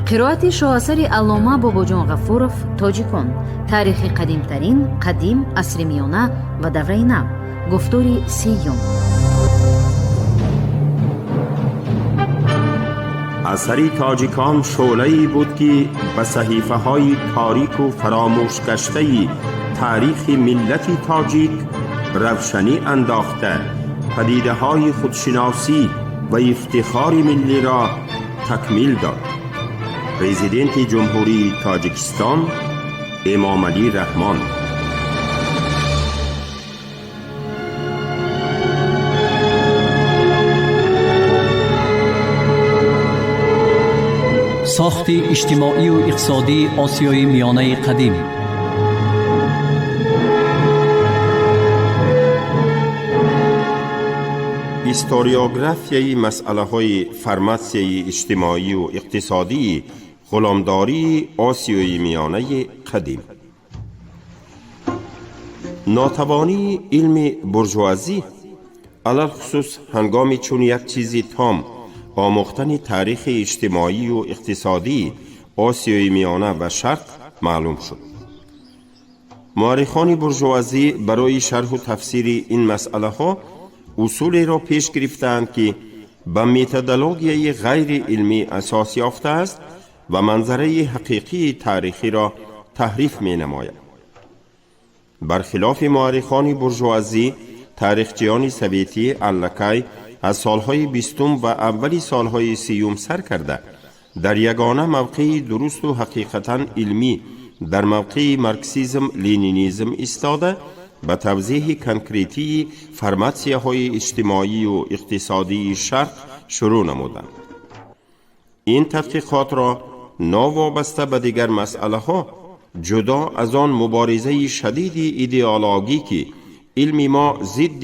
قرائت شاهاثر علامه باباجان غفورов تاجیکان، تاریخ قدیمترین، قدیم، عصر میانه و دوره نو. گفتاری سیوم. اثری تاجیکان شعله‌ای بود که به صحیفه‌های تاریک و فراموش گشته تاریخ ملت تاجیک روشنی انداخته، پدیده‌های خودشناسی و افتخار ملی را تکمیل داد. پرزیدنت جمهوری تاجیکستان امامعلی رحمان. ساخت اجتماعی و اقتصادی آسیای میانه قدیم. هیستوریوگرافیای مسئله های فرماسیای اجتماعی و اقتصادی غلامداری آسیای میانه قدیم. ناتوانی علم بورژوازی علل خصوص هنگامی چون یک چیزی تام آموختن تاریخ اجتماعی و اقتصادی آسیای میانه و شرق معلوم شد. مورخان بورژوازی برای شرح و تفسیر این مسئله ها اصولی را پیش گرفتند که به متدولوژی غیر علمی اساس یافته است و منظره حقیقی تاریخی را تحریف می نماید. برخلاف مورخان بورژوازی، تاریخچیان سویتی الکی از سالهای 20 و اولی سالهای 30 سر کرده در یگانه موقعی درست و حقیقتا علمی در موقع مارکسیسم لینینیسم ایستاده به توضیح کنکریتی فرماسیه های اجتماعی و اقتصادی شرق شروع نمودند. این تحقیقات را ناوابسته به دیگر مسئله ها جدا از آن مبارزه شدید ایدئولوژی که علم ما ضد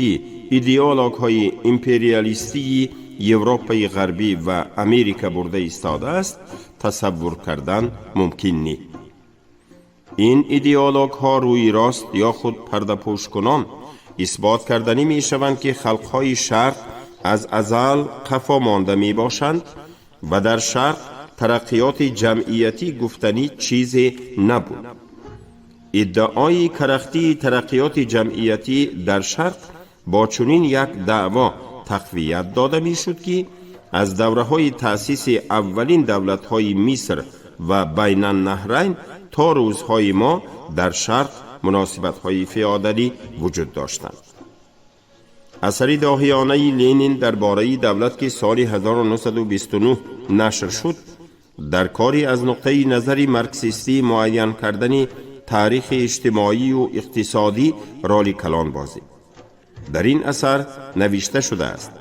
ایدئولوژی های امپریالیستی اروپای غربی و امریکا برده ایستاده است تصور کردن ممکن نیست. این ایدئولوژی ها روی راست یا خود پرده پوش کنان اثبات کردنی می شوند که خلق های شرق از ازل قفا مانده می باشند و در شرق ترقیات جمعیتی گفتنی چیزی نبود. ادعای کرختی ترقیات جمعیتی در شرق با چنین یک دعوا تقویت داده می شد که از دوره های تأسیس اولین دولت های مصر و بین النهرین تا روزهای ما در شرق مناسبت های فئودالی وجود داشتند. اثری داهیانه لنین درباره دولت که سال 1929 نشر شد در کاری از نقطه نظر مارکسیستی معین کردن تاریخ اجتماعی و اقتصادی رالی کلان بازی. در این اثر نوشته شده است: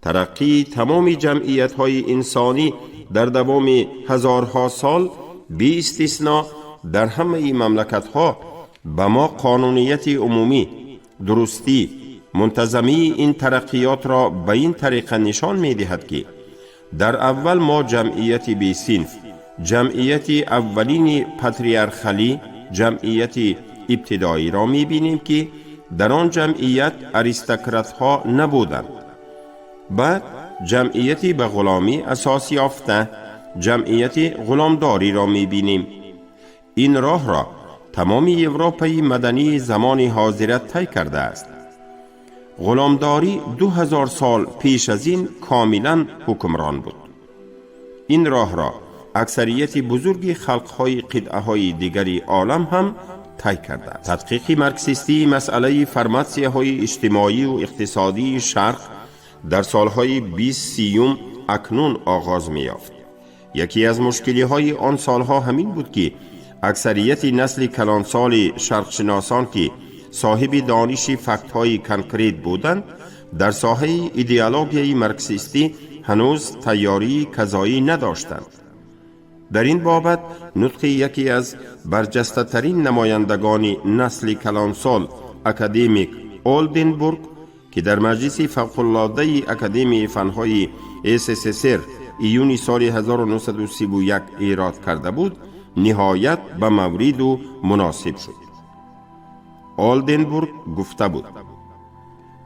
ترقی تمام جمعیت های انسانی در دوام هزارها سال بی استثنا در همه مملکت ها به ما قانونیت عمومی، درستی، منتظمی این ترقیات را به این طریقه نشان می دهد که در اول ما جمعیت بی صنف، جمعیت اولین پاتریارخالی، جمعیت ابتدایی را می بینیم که در آن جمعیت اریستوکرات ها نبودند. بعد جمعیتی به غلامی اساس یافته، جمعیت غلامداری را می بینیم. این راه را تمام اروپای مدنی زمان حاضرت طی کرده است. غلامداری 2000 سال پیش از این کاملا حکمران بود. این راه را اکثریت بزرگی خلقهای قطعه‌های دیگری عالم هم طی کرده است. تدقیق مارکسیستی مسئله فرماسیه های اجتماعی و اقتصادی شرق در سالهای 2030 اکنون آغاز می یافت. یکی از مشکلی های آن سالها همین بود که اکثریت نسل کلانسال شرقشناسان که صاحب دانش فکت های کنکریت بودند در ساحه ایدئولوژی مارکسیستی هنوز تیاری کذایی نداشتند. در این بابت نطق یکی از برجسته ترین نمایندگان نسل کلانسال اکادمیک اولدنبورگ که در مجلس فوق‌العاده اکادمی فنهای SSSR ایونی سال 1931 ایراد کرده بود، نهایت به مورد و مناسب شد. اولدنبورگ گفته بود: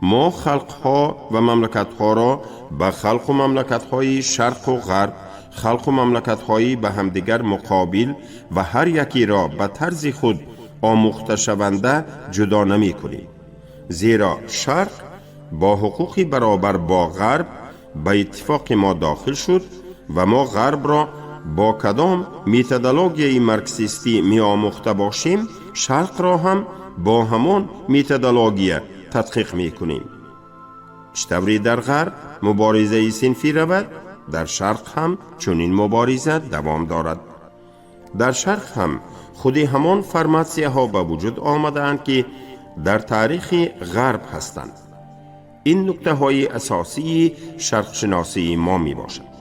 ما خلقها و مملکتها را به خلق و مملکتهای شرق و غرب خلق و مملکت‌هایی به همدیگر مقابل و هر یکی را به طرز خود آموخته شونده جدا نمی کنیم. زیرا شرق با حقوقی برابر با غرب به اتفاق ما داخل شد و ما غرب را با کدام متدولوژی مارکسیستی می آموخته باشیم، شرق را هم با همان متدولوژی تدقیق می کنیم. چطوری در غرب مبارزه صنفی رود، در شرق هم چنین مبارزه دوام دارد. در شرق هم خود همان فرماسیه ها به وجود آمدند که در تاریخ غرب هستند. این نکته های اساسی شرق شناسی ما می باشد.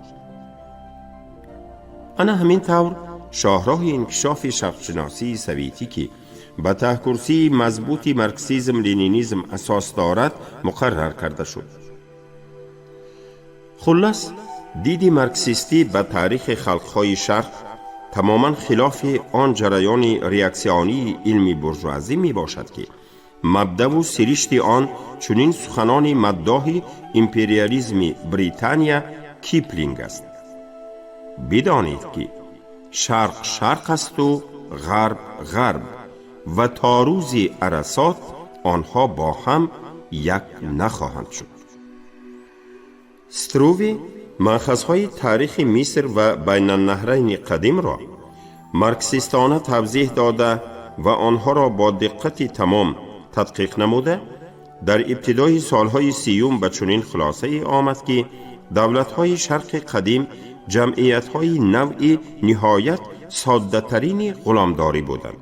انا همین طور شاهراه انکشاف شرق شناسی سویتی که به تحکرسی مضبوطی مارکسیزم لینینیزم اساس دارد مقرر کرده شد. خلاص دیدی مارکسیستی به تاریخ خلقهای شرق تماما خلاف آن جریان ریاکسیونی علمی بورژوازی می باشد که مبدأ و سرشت آن چنین سخنان مداح امپریالیسم بریتانیا کیپلینگ است. بدانید که شرق شرق است و غرب غرب و تا روز عرصات آنها با هم یک نخواهند شد. سترووی مأخذهای تاریخ مصر و بین النهرین قدیم را مارکسیستانه توضیح داده و آنها را با دقت تمام تدقیق نموده، در ابتدای سالهای 30 به چنین خلاصه آمد که دولت‌های شرق قدیم جمعیت‌های نوعی نهایت ساده ترین غلامداری بودند.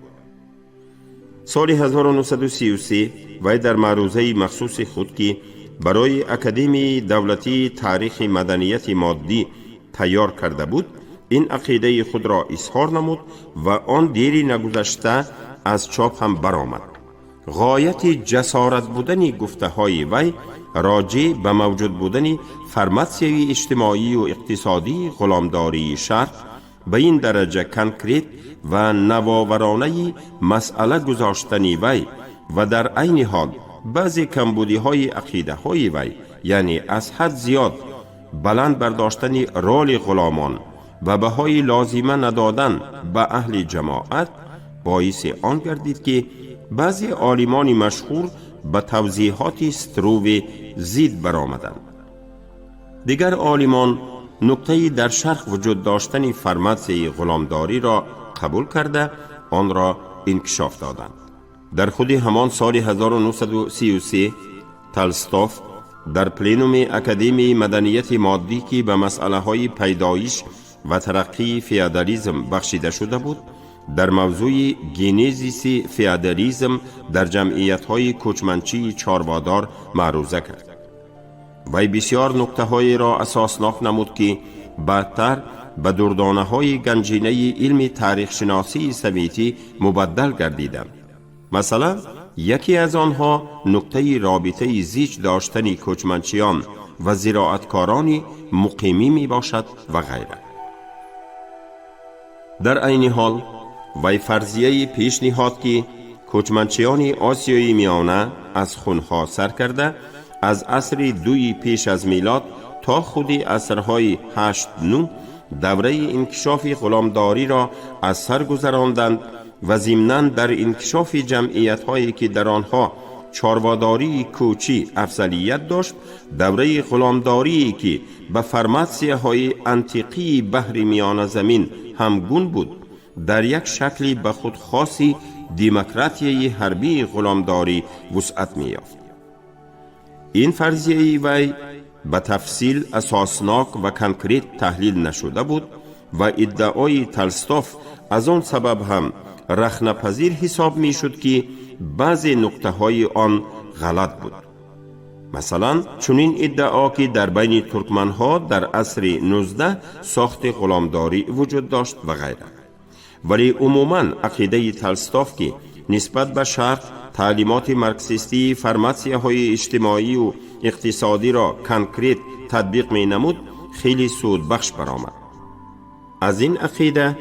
سال 1933 وی در معروضه مخصوص خود که برای اکادمی دولتی تاریخ مدنیت مادی تیار کرده بود، این عقیده خود را اظهار نمود و آن دیری نگذشته از چاپ هم برآمد. غایت جسارت بودن گفته های وی راجع به موجود بودن فرماسیه اجتماعی و اقتصادی غلامداری شرق به این درجه کنکریت و نوآورانه مسئله گذاشتنی وی و در عین حال بعضی کمبودی های عقیده های وی، یعنی از حد زیاد بلند برداشتن رول غلامان و بهای لازمه ندادن به اهل جماعت، باعث آن گردید که بعضی عالمان مشهور به توضیحات سترووی زید برآمدند. دیگر عالمان نکته در شرق وجود داشتن فرماسیه غلامداری را قبول کرده آن را انکشاف دادند. در خود همان سال 1933 تالستوف در پلینوم اکادمی مدنیت مادی که به مسئله های پیدایش و ترقی فئودالیسم بخشیده شده بود، در موضوع گنزیس فئودالیسم در جمعیت های کوچمنچی چاروادار معروضه کرد. وی بسیار نکته های را اساسناک نمود که بعدتر به دردانه های گنجینه علم تاریخ شناسی سویتی مبدل گردیدند. مثلا یکی از آنها نکته رابطه زیچ داشتن کوچمنچیان و زراعتکاران مقیمی می باشد و غیره. در عین حال وی فرضیه پیش نهاد که کوچمنچیان آسیای میانه از خونها سر کرده از عصر 2 پیش از میلاد تا خود عصرهای 8-9 دوره انکشاف غلامداری را از سر گذراندند و ضمناً در انکشاف جمعیت هایی که در آنها چارواداری کوچی افضلیت داشت، دوره غلامداری که به فرماسیه های انتیقی بحر میان زمین همگون بود، در یک شکلی به خود خاصی دموکراسی حربی غلامداری وسعت می‌یافت. این فرضیه وی به تفصیل اساسناک و کنکریت تحلیل نشده بود و ادعای تالستوف از آن سبب هم رخنه‌پذیر حساب می شد که بعضی نکته های آن غلط بود. مثلا چنین ادعا که در بین ترکمن ها در عصر 19 ساخت غلامداری وجود داشت و غیره. ولی عموما عقیده تالستوف که نسبت به شرق تعلیمات مارکسیستی فرماسیه های اجتماعی و اقتصادی را کنکریت تطبیق می نمود خیلی سود بخش برآمد. از این عقیده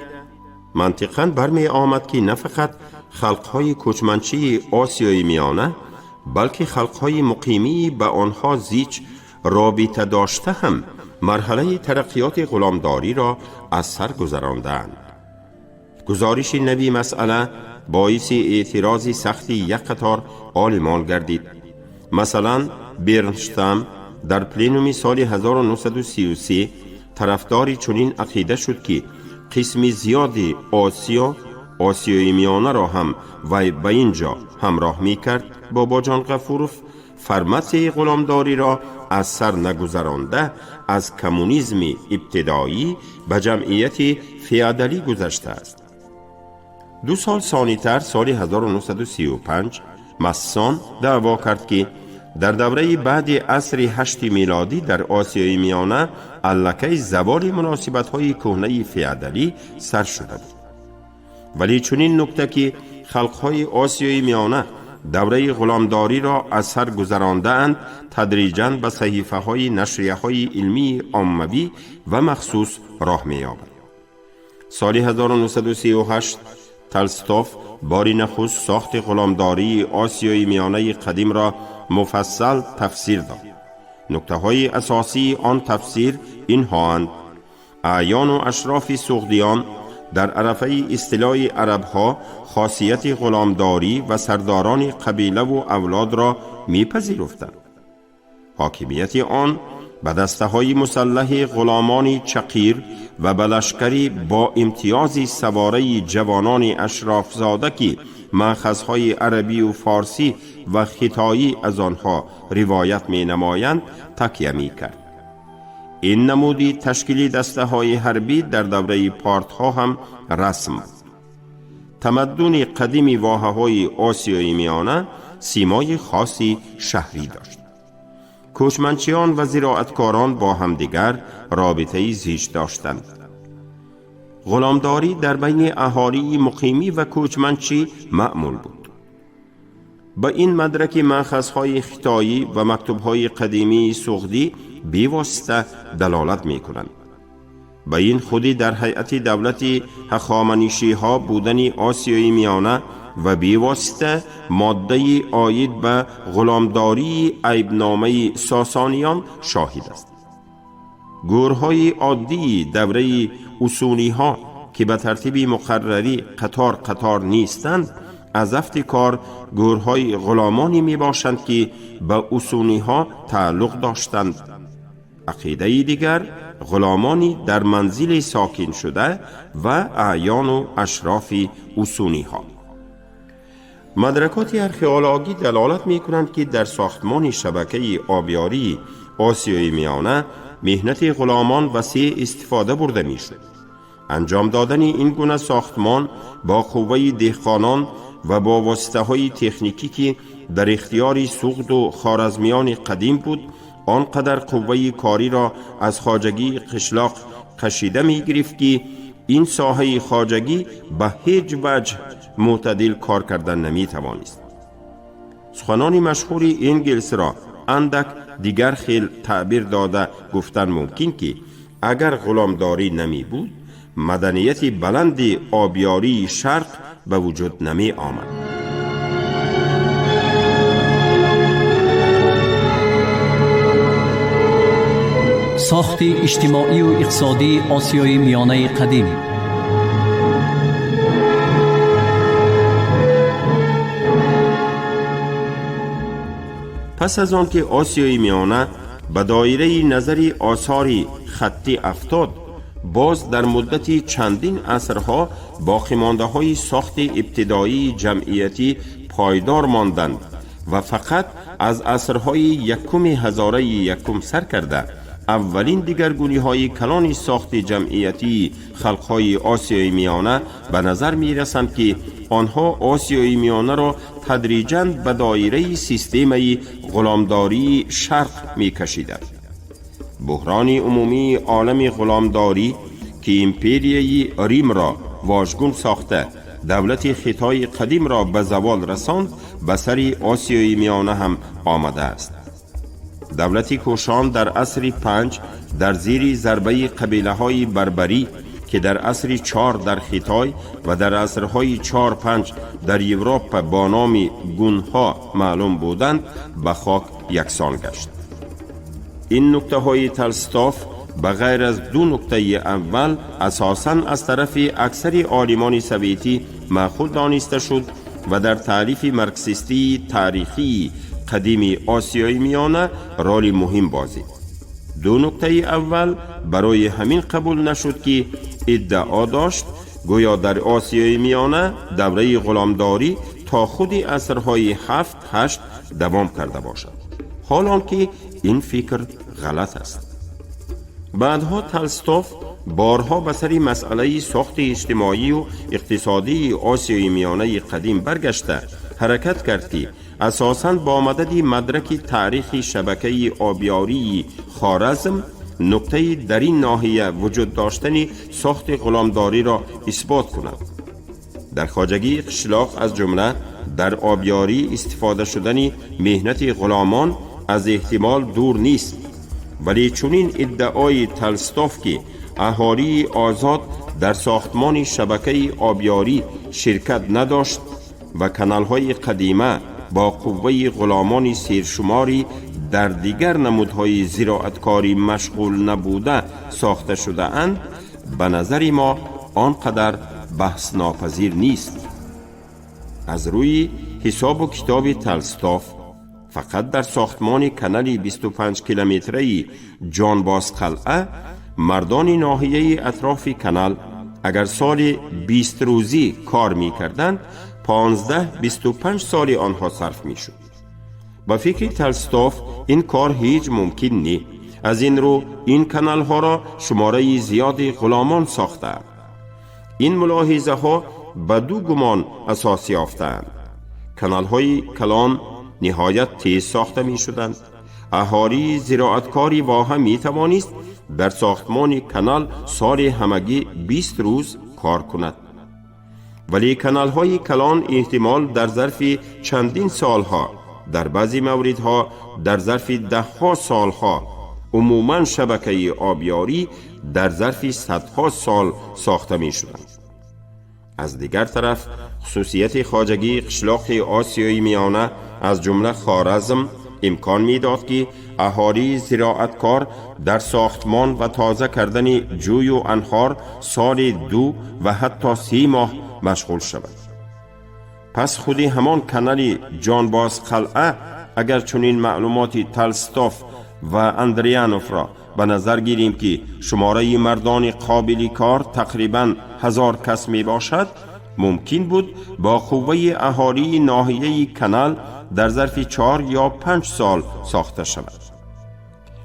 منطقاً برمی آمد که نه فقط خلقهای کوچمنچی آسیای میانه بلکه خلقهای مقیمی به آنها زیچ رابطه داشته هم مرحله ترقیات غلامداری را از سر گذراندند. گزارش نبی مسئله باعث اعتراض سختی یک قطار آلمان گردید. مثلا برنشتام در پلنوم سال 1933 طرفدار چنین عقیده شد که قسم زیادی آسیای میانه را هم وی به اینجا همراه می کرد. بابا جان غفورف فرمسه غلامداری را از سر نگذرانده از کمونیسم ابتدایی به جمعیت فئودالی گذشته است. 2 سال ثانی‌تر سال 1935 مسان دعوا کرد که در دوره بعد عصر 8 میلادی در آسیای میانه الکی زوال مناسبت‌های کهنه فئودالی سر شده بود. ولی چنین نکته که خلق‌های آسیای میانه دوره غلامداری را از سر گذرانده‌اند تدریجاً به صحیفه‌های نشریه‌های علمی عاموی و مخصوص راه می‌یابد. سال 1938 تولستوف باری نخست ساخت غلامداری آسیای میانه قدیم را مفصل تفسیر داد. نکته‌های اساسی آن تفسیر اینهاند: اعیان و اشراف سغدیان در عرفه اصطلاح عربها خاصیت غلامداری و سرداران قبیله و اولاد را میپذیرفتند. حاکمیت آن به دسته‌های مسلح غلامان چقیر و به لشکری با امتیاز سواره جوانان اشرافزاده که مأخذهای عربی و فارسی و خطایی از آنها روایت می نمایند تکیه می کرد. این نمودی تشکیل دسته‌های حربی در دوره پارتها هم رسم بود. تمدن قدیم واحه‌های آسیای میانه سیمای خاصی شهری داشت. کوچمنچیان و زراعتکاران با همدیگر رابطه‌ای زیست داشتند. غلامداری در بین اهالی مقیمی و کوچمنچی معمول بود. با این مدرک مأخذهای خطایی و مکتوبهای قدیمی سغدی بیواسطه دلالت می کنند. با این خودی در هیئت دولت هخامنشی ها بودن آسیای میانه و بیواسطه ماده آید به غلامداری عیبنامه ساسانیان شاهد است. گورهای عادی دوره اسونی ها که به ترتیب مقرری قطار نیستند از افتکار گورهای غلامانی می باشند که به اسونی ها تعلق داشتند. عقیده دیگر غلامانی در منزل ساکن شده و اعیان و اشراف اسونی ها. مدرکات ارخئولوژی دلالت می کنند که در ساختمان شبکه آبیاری آسیای میانه مهنت غلامان وسیع استفاده برده می شد. انجام دادن این گونه ساختمان با قوه دهقانان و با واسطه های تکنیکی که در اختیار سغد و خوارزمیان قدیم بود آنقدر قوه کاری را از خواجگی قشلاق کشیده می گرفت که این ساحه خواجگی به هیچ وجه معتدل کار کردن نمی توانست. سخنان مشهور انگلس را اندک دیگر خیل تعبیر داده گفتن ممکن که اگر غلامداری نمی بود مدنیت بلند آبیاری شرق به وجود نمی آمد. ساخت اجتماعی و اقتصادی آسیای میانه قدیم. پس از آن که آسیای میانه به دایره نظری آثار خطی افتاد باز در مدت چندین عصرها باقی مانده های ساخت ابتدایی جمعیتی پایدار ماندند و فقط از عصرهای یکم هزاره یکم سر کرده اولین دیگرگونی های کلان ساخت جمعیتی خلقهای آسیای میانه به نظر می رسند که آنها آسیای میانه را تدریجاً به دایره سیستم غلامداری شرق می کشیدند. بحران عمومی عالم غلامداری که امپریای ریم را واژگون ساخته دولت خطای قدیم را به زوال رساند به سر آسیای میانه هم آمده است. دولت کوشان در عصر 5 در زیر ضربه قبیله های بربری که در عصر 4 در خطای و در عصرهای 4-5 در یوروپ با نام گونها معلوم بودند به خاک یکسان گشت. این نکته های تولستوف بغیر از دو نکته اول اساساً از طرف اکثر عالمان سوویتی مأخوذ دانسته شد و در تعریف مارکسیستی تاریخی قدیم آسیای میانه رول مهم بازی. دو نکته اول برای همین قبول نشد که ادعا داشت گویا در آسیای میانه دوره غلامداری تا خود عصرهای 7-8 دوام کرده باشد، حالان که این فکر غلط است. بعدها تولستوف بارها به سر مسئله ساخت اجتماعی و اقتصادی آسیای میانه قدیم برگشته حرکت کرد که اساساً با مدد مدرک تاریخ شبکه آبیاری خوارزم نکته در این ناحیه وجود داشتن ساخت غلامداری را اثبات کند. در خواجگی قشلاق از جمله در آبیاری استفاده شدن مهنت غلامان از احتمال دور نیست، ولی چنین ادعای تولستوف که اهالی آزاد در ساختمان شبکه آبیاری شرکت نداشت و کانال‌های قدیمه با قوه غلامان سیرشماری در دیگر نمودهای زراعتکاری مشغول نبوده ساخته شده اند، به نظر ما آنقدر بحث ناپذیر نیست. از روی حساب و کتاب تولستوف فقط در ساختمان کانال 25 کیلومتری جان باز قلعه مردان ناحیه اطراف کانال اگر سال 20 روزی کار می کردند 15-25 سال آنها صرف می شد. با فکر تولستوف این کار هیچ ممکن نیست. از این رو این کانال ها را شماره زیادی غلامان ساخته. این ملاحظه ها به دو گمان اساس یافتند. کانال های کلان نهایت تیز ساخته می شدند. اهالی زراعتکاری واقعا می توانست در ساختمان کانال سال همگی 20 روز کار کند. ولی کانال های کلان احتمال در ظرف چندین سالها، در بعضی موردها در ظرف 10 سالها، عموما شبکه آبیاری در ظرف 100 سال ساخته می شدند. از دیگر طرف خصوصیت خواجگی قشلاق آسیای میانه از جمله خوارزم امکان می داد که اهالی زراعتکار در ساختمان و تازه کردن جوی و انهار سال 2 و حتی 3 ماه مشغول شود. پس خودی همان کانال جان باز قلعه اگر چنین معلوماتی تولستوف و اندریانوف را به نظر گیریم که شماره مردان قابل کار تقریباً 1000 کس می باشد، ممکن بود با قوه اهالی ناحیه کانال در ظرف 4 یا 5 سال ساخته شود.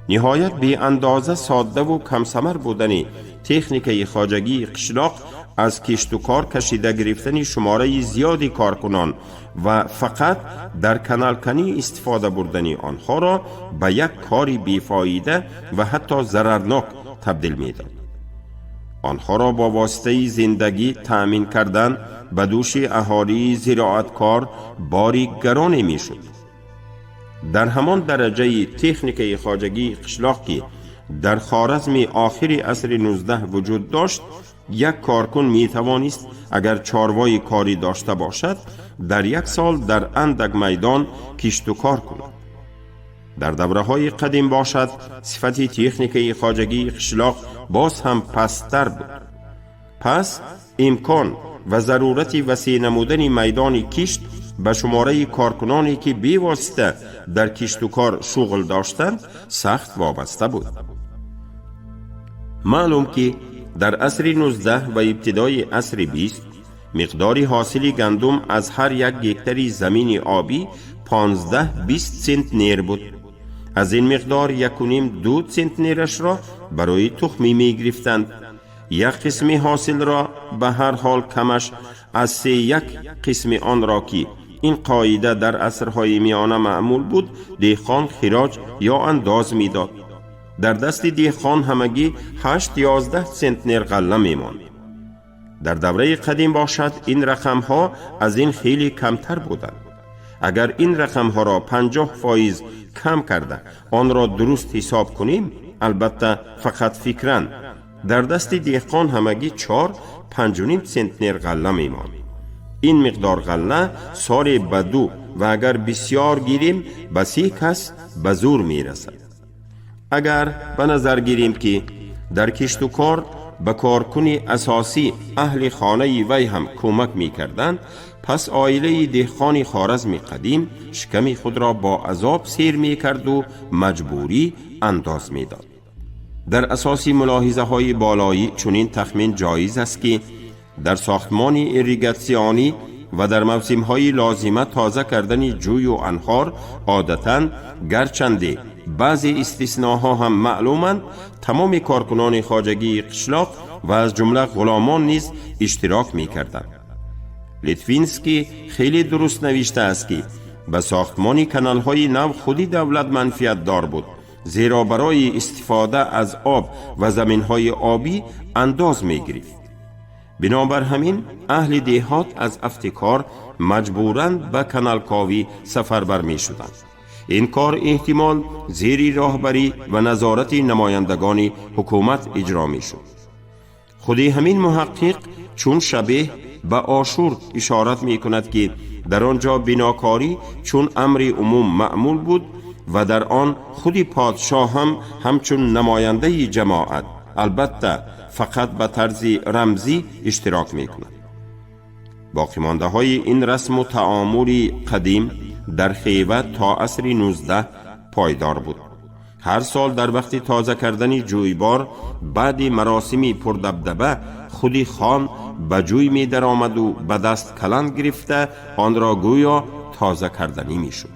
نهایت بی اندازه ساده و کم ثمر بودن تکنیک خواجگی قشلاق از کشت و کار کشیده گرفتن شماره زیادی کارکنان و فقط در کانال کنی استفاده بردن آنها را به یک کاری بیفایده و حتی ضررناک تبدیل می داد. آنها را با واسطه زندگی تأمین کردن به دوش اهالی زراعتکار باری گران می شد. در همان درجه تکنیک خواجگی قشلاقی در خوارزم آخر عصر 19 وجود داشت، یک کارکن می توانست اگر چاروای کاری داشته باشد در 1 سال در اندک میدان کشت و کار کند. در دوره های قدیم باشد صفت تکنیک خواجگی قشلاق باز هم پستر بود. پس امکان و ضرورت وسیع نمودن میدان کشت به شماره کارکنانی که بی واسطه در کشت و کار شغل داشتند سخت وابسته بود. معلوم که در عصر 19 و ابتدای عصر 20 مقدار حاصل گندم از هر 1 هکتار زمین آبی 15-20 سنتنر بود. از این مقدار 1.5-2 سنتنرش را برای تخمی می گرفتند. یک قسم حاصل را به هر حال کمش از 3-1 قسم آن را که این قاعده در عصرهای میانه معمول بود دهقان خراج یا انداز می داد. در دست دهقان همگی 8-11 سنتنر غله می ماند. در دوره قدیم باشد این رقم ها از این خیلی کمتر بودند. اگر این رقم ها را 50% کم کرده آن را درست حساب کنیم، البته فقط فکرن، در دست دهقان همگی 4-5.5 سنتنر غله می ماند. این مقدار غله سال به 2 و اگر بسیار گیریم به 3 کس به زور می رسد. اگر به نظر گیریم که در کشت و کار به کارکنی اساسی اهل خانه وی هم کمک می کردند، پس عائله دهقان خوارزم قدیم شکم خود را با عذاب سیر می کرد و مجبوری انداز می داد. در اساس ملاحظه های بالایی چنین تخمین جایز است که در ساختمان ایریگاسیونی و در موسم های لازمه تازه کردن جوی و انهار عادتاً گرچنده بعضی استثناها هم معلومند، تمام کارکنان خواجگی قشلاق و از جمله غلامان نیز اشتراک می کردند. لیتوینسکی خیلی درست نوشته است که به ساختمان کانال های نو خودی دولت منفعت دار بود، زیرا برای استفاده از آب و زمین های آبی انداز می گرفت. بنابر همین اهل دهات از افتکار مجبورند به کانال کاوی سفربر می شدند. این کار احتمال زیر راهبری و نظارت نمایندگان حکومت اجرا می شد. خود همین محقق چون شبیه به آشور اشارت می کند که در آنجا بناکاری چون امر عموم معمول بود و در آن خودی پادشاه هم همچون نماینده جماعت، البته فقط به طرز رمزی اشتراک می کند. باقی مانده های این رسم و تعامل قدیم در خیوه تا عصر 19 پایدار بود. هر سال در وقت تازه کردن جویبار بعد مراسمی پردبدبه خودی خان به جوی می در آمد و به دست کلند گرفته آن را گویا تازه کردنی می شد.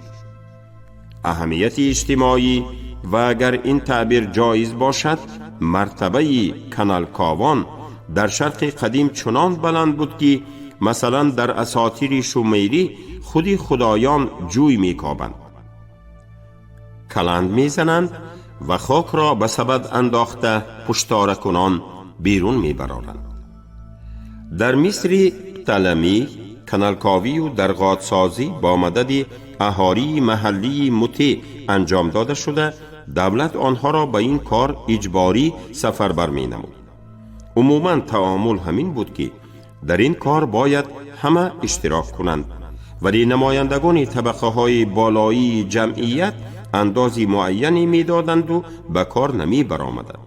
اهمیت اجتماعی و اگر این تعبیر جایز باشد مرتبه کانال کاوان در شرق قدیم چنان بلند بود که مثلا در اساطیر شومیری خودی خدایان جوی می کابند، کلند می زنند و خاک را به سبد انداخته پشتاره کنان بیرون می برارند. در مصر پتلمی کانال کاوی و درغادسازی با مدد اهالی محلی مطیع انجام داده شده، دولت آنها را به این کار اجباری سفربر می نمود. عموماً تعامل همین بود که در این کار باید همه اشتراک کنند، ولی نمایندگان طبقه های بالایی جمعیت اندازی معینی می دادند و به کار نمی برآمدند.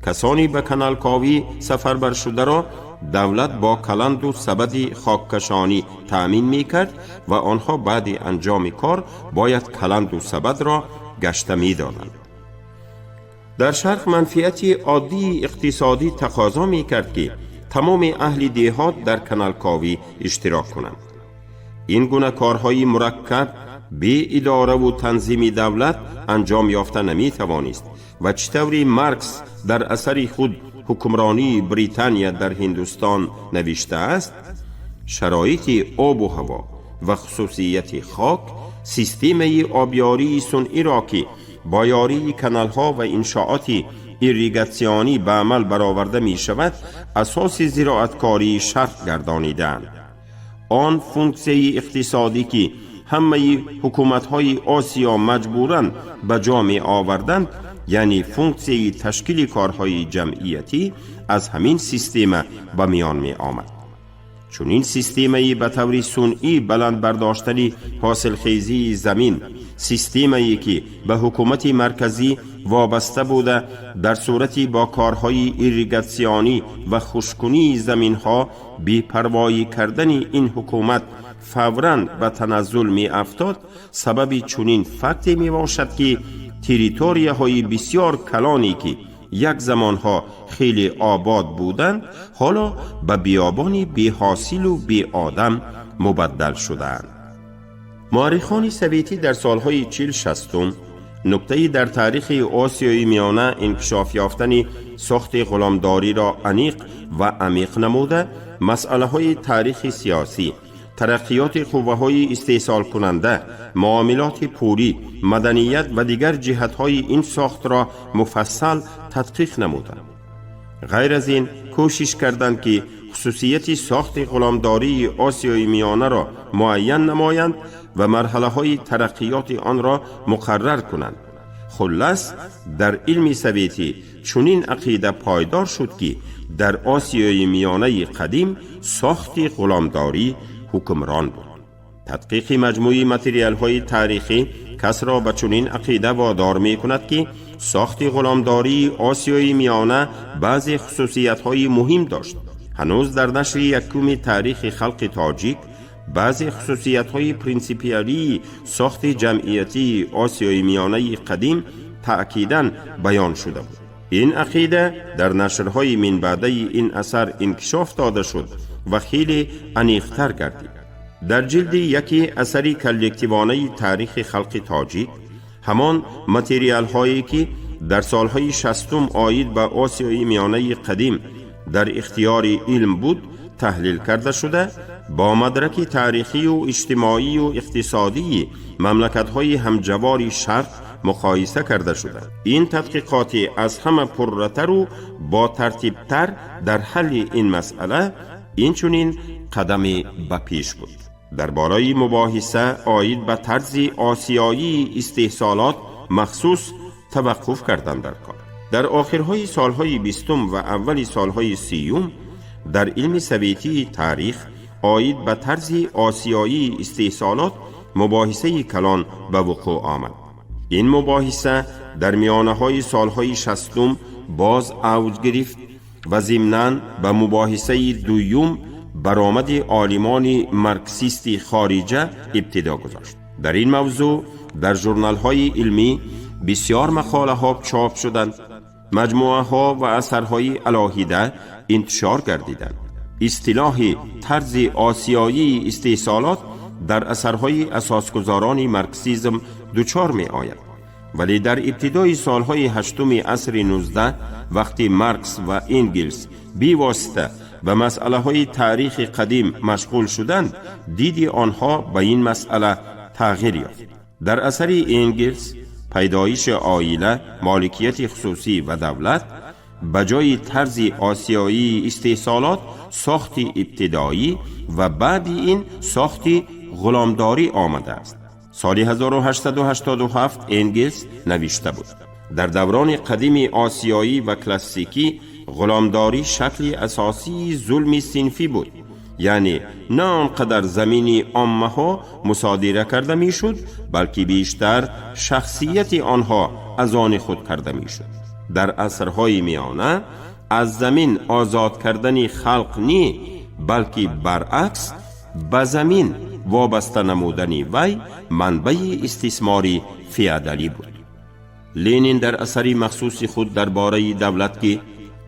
کسانی به کانال کاوی سفربر شده را دولت با کلند و سبد خاککشانی تأمین می کرد و آنها بعد انجام کار باید کلند و سبد را گشته می دادند. در شرق منفعت عادی اقتصادی تقاضا می کرد که تمام اهل دهات در کانال کاوی اشتراک کنند. این گونه کارهای مرکب بی اداره و تنظیم دولت انجام یافته نمی توانست و چطوری مارکس در اثر خود حکمرانی بریتانیا در هندوستان نوشته است، شرایط آب و هوا و خصوصیت خاک سیستم آبیاری صنعی را که با یاری کانال ها و انشاءات ایریگاسیونی به عمل برآورده می شود اساس زراعتکاری شرط گردانیدند. آن فونکسیون اقتصادی که همه حکومت های آسیا مجبورند به جا می آوردند، یعنی فونکسیون تشکیل کارهای جمعیتی، از همین سیستم به میان می آمد. چون این سیستمی به طور صنعی بلند برداشتن حاصل خیزی زمین، سیستمی که به حکومت مرکزی وابسته بوده، در صورتی با کارهای ایریگاسیونی و خشککنی زمین ها بی پروایی کردن این حکومت فوراً به تنزل می افتاد، سبب چنین فکتی می باشد که تریتوریا های بسیار کلانی که یک زمانها خیلی آباد بودند حالا به بیابانی بی حاصل و بی آدم مبدل شدند. مورخان سویتی در سالهای 40-60 نکته‌ای در تاریخ آسیای میانه انکشاف یافتن ساخت غلامداری را عمیق و عمیق نموده، مسئله های تاریخ سیاسی، ترقیات قوه‌های استحصال کننده، معاملات پولی، مدنیت و دیگر جهت‌های این ساخت را مفصل تدقیق نمودند. غیر از این کوشش کردند که خصوصیت ساخت غلامداری آسیای میانه را معین نمایند و مرحله‌های ترقیات آن را مقرر کنند. خلاص در علم سویتی چنین عقیده پایدار شد که در آسیای میانه قدیم ساخت غلامداری حکمران بود. تدقیق مجموعی متریال های تاریخی کس را به چنین عقیده وادار می کند که ساخت غلامداری آسیای میانه بعضی خصوصیت‌های مهم داشت. هنوز در نشر یکم تاریخ خلق تاجیک بعضی خصوصیت‌های پرینسیپیالی ساخت جمعیتی آسیای میانه قدیم تأکیداً بیان شده بود. این عقیده در نشرهای من بعده این اثر انکشاف داده شد و خیلی عمیق‌تر گردید. در جلد یکی اثری کلکتیوانه تاریخ خلق تاجیک همان متریال هایی که در سالهای 60 آیید به آسیای میانه قدیم در اختیار علم بود تحلیل کرده شده، با مدرک تاریخی و اجتماعی و اقتصادی مملکت‌های همجوار شرق مقایسه کرده شده. این تحقیقات از همه پررتر و با ترتیبتر در حل این مسئله اینچنین قدمی به پیش بود. درباره مباحثه آید به طرز آسیایی استحصالات مخصوص توقف کردند در کار. در آخرهای سالهای 20 و اول سالهای 30 در علم سویتی تاریخ آید به طرز آسیایی استحصالات مباحثه کلان به وقوع آمد. این مباحثه در میانه های سالهای 60 باز اوج گرفت و ضمناً به مباحثه دوم برآمد عالمان مارکسیستی خارجه ابتدا گذاشت. در این موضوع در ژورنال های علمی بسیار مقاله ها چاپ شدند، مجموعه ها و اثرهای علاهیده انتشار گردیدند. اصطلاح طرز آسیایی استحصالات در اثرهای اساسگزاران مارکسیسم دچار می آید، ولی در ابتدای سالهای 8 عصر 19 وقتی مارکس و انگلس بی واسطه و مسئله های تاریخ قدیم مشغول شدند، دید آنها به این مسئله تغییر یافت. در اثر انگلس پیدایش عائله، مالکیت خصوصی و دولت بجای طرز آسیایی استحصالات ساخت ابتدایی و بعد این ساخت غلامداری آمده است. سال 1887 انگلس نوشته بود: در دوران قدیم آسیایی و کلاسیکی غلامداری شکل اساسی ظلم صنفی بود، یعنی نه آنقدر زمینی عامه ها مصادره کرده می شد، بلکه بیشتر شخصیت آنها از آن خود کرده می شد. در عصرهای میانه از زمین آزاد کردن خلق نی، بلکه برعکس به زمین وابسته نمودن وی منبع استثماری فیادالی بود. لنین در اثری مخصوص خود درباره دولت که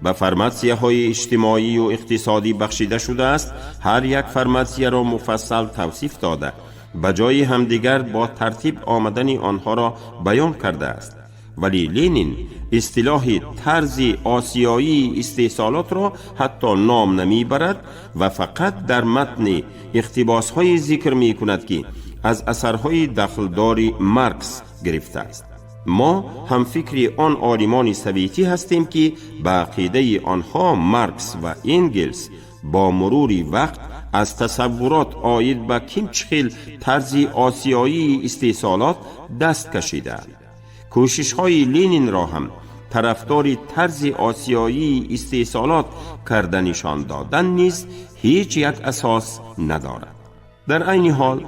به فرماسیه های اجتماعی و اقتصادی بخشیده شده است، هر یک فرماسیه را مفصل توصیف داده به جای همدیگر با ترتیب آمدن آنها را بیان کرده است. ولی لنین اصطلاح طرز آسیایی استحصالات را حتی نام نمی برد و فقط در متن اقتباس های ذکر می کند که از اثرهای دخلدار مارکس گرفته است. ما هم فکر آن عالمان سویتی هستیم که به عقیده آنها مارکس و انگلس با مرور وقت از تصورات آید به کمچخیل طرز آسیایی استحصالات دست کشیدند. کوشش های لنین را هم طرفدار طرز آسیایی استحصالات کردنشان دادن نیز هیچ یک اساس ندارد. در عین حال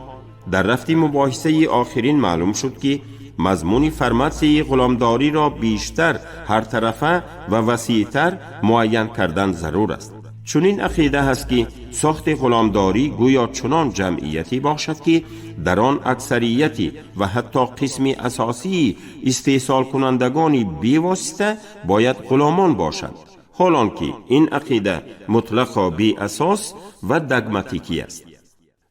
در رفت مباحثه آخرین معلوم شد که مضمون فرماسیه غلامداری را بیشتر هر طرفه و وسیع‌تر معین کردن ضرور است. چنین عقیده هست که ساخت غلامداری گویا چنان جمعیتی باشد که در آن اکثریتی و حتی قسمی اساسی استحصال کنندگانی بی‌واسطه باید غلامان باشند، حالان که این عقیده مطلقا بی اساس و دگماتیکی است.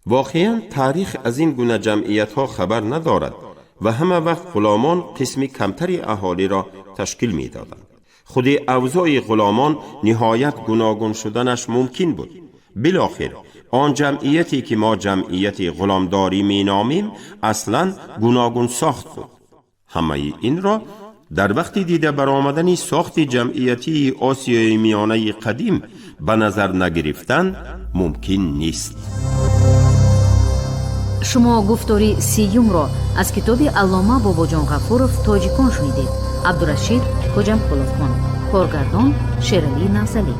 واقعا تاریخ از این گونه جمعیت ها خبر ندارد و همه وقت غلامان قسمی کمتری اهالی را تشکیل می دادند. خود اوضاع غلامان نهایت گوناگون شدنش ممکن بود. بالاخره آن جمعیتی که ما جمعیت غلامداری می نامیم اصلا گوناگون ساخت بود. همه این را در وقت دیده برآمدن ساخت جمعیتی آسیای میانه قدیم به نظر نگرفتن ممکن نیست. شما گفتاری سیوم را از کتاب علامه باباجان غفورов تاجیکان شنیدید. عبدالرشید کجمخولوف، کارگردان شیرالی نفزلی.